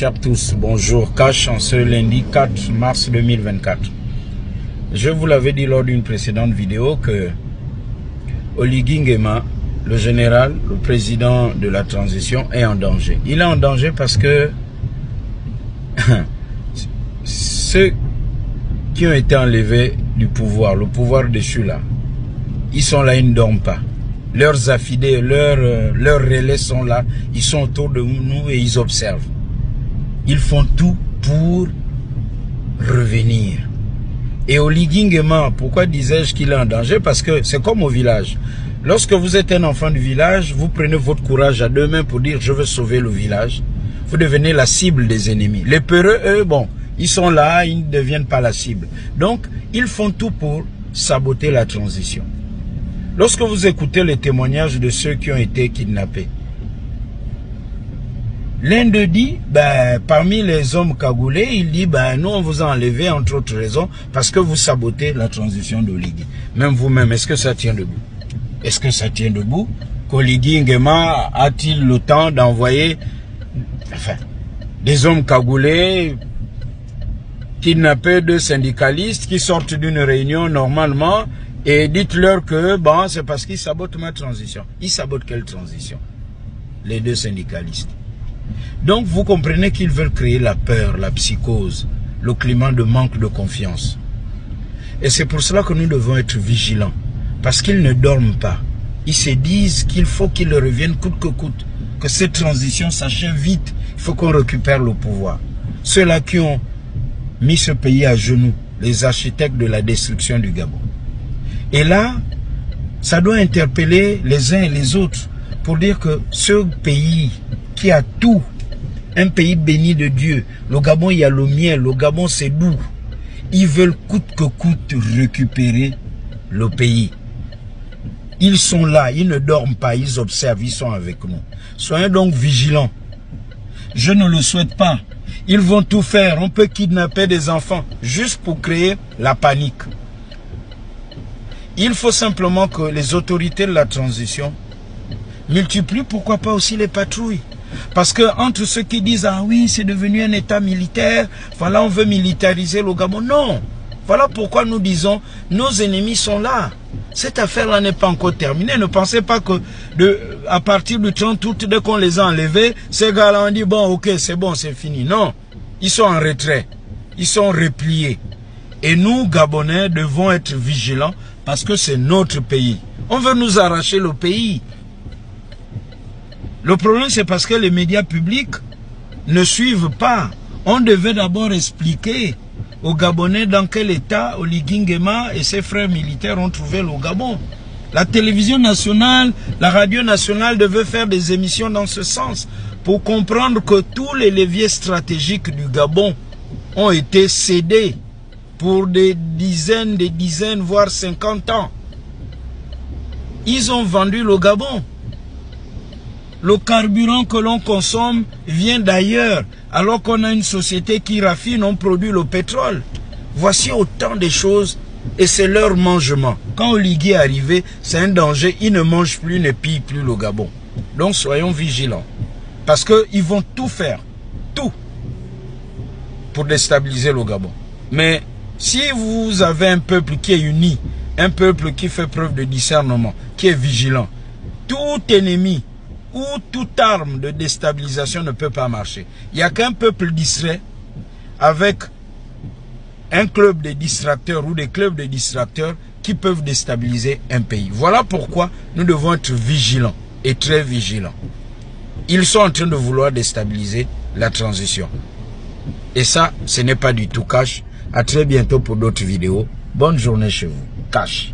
chers tous, bonjour. Cash en ce lundi 4 mars 2024. Je vous l'avais dit lors d'une précédente vidéo que Oligui Nguema, le général, le président de la transition, est en danger. Il est en danger parce que ceux qui ont été enlevés du pouvoir, le pouvoir déchu là, ils sont là, ils ne dorment pas. Leurs affidés, leurs relais sont là, ils sont autour de nous et ils observent. Ils font tout pour revenir. Et Oligui Nguema, pourquoi disais-je qu'il est en danger? Parce que c'est comme au village. Lorsque vous êtes un enfant du village, vous prenez votre courage à deux mains pour dire je veux sauver le village. Vous devenez la cible des ennemis. Les peureux, eux, bon, ils sont là, ils ne deviennent pas la cible. Donc, ils font tout pour saboter la transition. Lorsque vous écoutez les témoignages de ceux qui ont été kidnappés, l'un d'eux dit, parmi les hommes cagoulés, il dit, nous on vous a enlevé entre autres raisons parce que vous sabotez la transition d'Oligui. Même vous-même, est-ce que ça tient debout? Est-ce que ça tient debout? Qu'Oligui Nguema a-t-il le temps d'envoyer des hommes cagoulés kidnapper deux syndicalistes qui sortent d'une réunion normalement et dites-leur que c'est parce qu'ils sabotent ma transition. Ils sabotent quelle transition? Les deux syndicalistes. Donc vous comprenez qu'ils veulent créer la peur, la psychose, le climat de manque de confiance. Et c'est pour cela que nous devons être vigilants. Parce qu'ils ne dorment pas. Ils se disent qu'il faut qu'ils reviennent coûte que coûte. Que cette transition s'achève vite. Il faut qu'on récupère le pouvoir. Ceux-là qui ont mis ce pays à genoux, les architectes de la destruction du Gabon. Et là, ça doit interpeller les uns et les autres pour dire que ce pays qui a tout, un pays béni de Dieu, le Gabon, il y a le miel, le Gabon c'est doux. Ils veulent coûte que coûte récupérer le pays. Ils sont là, ils ne dorment pas, ils observent, ils sont avec nous. Soyons donc vigilants. Je ne le souhaite pas. Ils vont tout faire. On peut kidnapper des enfants juste pour créer la panique. Il faut simplement que les autorités de la transition multiplient, pourquoi pas aussi les patrouilles. Parce que entre ceux qui disent, ah oui, c'est devenu un état militaire, voilà, on veut militariser le Gabon. Non. Voilà pourquoi nous disons, nos ennemis sont là. Cette affaire-là n'est pas encore terminée. Ne pensez pas que à partir du 30 août, dès qu'on les a enlevés, ces gars-là ont dit, ok, c'est bon, c'est fini. Non, ils sont en retrait. Ils sont repliés. Et nous, Gabonais, devons être vigilants parce que c'est notre pays. On veut nous arracher le pays. Le problème, c'est parce que les médias publics ne suivent pas. On devait d'abord expliquer aux Gabonais dans quel état Oligui Nguema et ses frères militaires ont trouvé le Gabon. La télévision nationale, la radio nationale devaient faire des émissions dans ce sens pour comprendre que tous les leviers stratégiques du Gabon ont été cédés pour des dizaines, voire 50 ans. Ils ont vendu le Gabon. Le carburant que l'on consomme vient d'ailleurs, alors qu'on a une société qui raffine, on produit le pétrole. Voici autant de choses et c'est leur mangement. Quand Oligui est arrivé, c'est un danger, ils ne mangent plus, ne pillent plus le Gabon. Donc soyons vigilants. Parce qu'ils vont tout faire, tout, pour déstabiliser le Gabon. Mais si vous avez un peuple qui est uni, un peuple qui fait preuve de discernement, qui est vigilant, tout ennemi ou toute arme de déstabilisation ne peut pas marcher. Il n'y a qu'un peuple distrait avec un club de distracteurs ou des clubs de distracteurs qui peuvent déstabiliser un pays. Voilà pourquoi nous devons être vigilants et très vigilants. Ils sont en train de vouloir déstabiliser la transition. Et ça, ce n'est pas du tout cash. À très bientôt pour d'autres vidéos. Bonne journée chez vous. Cash.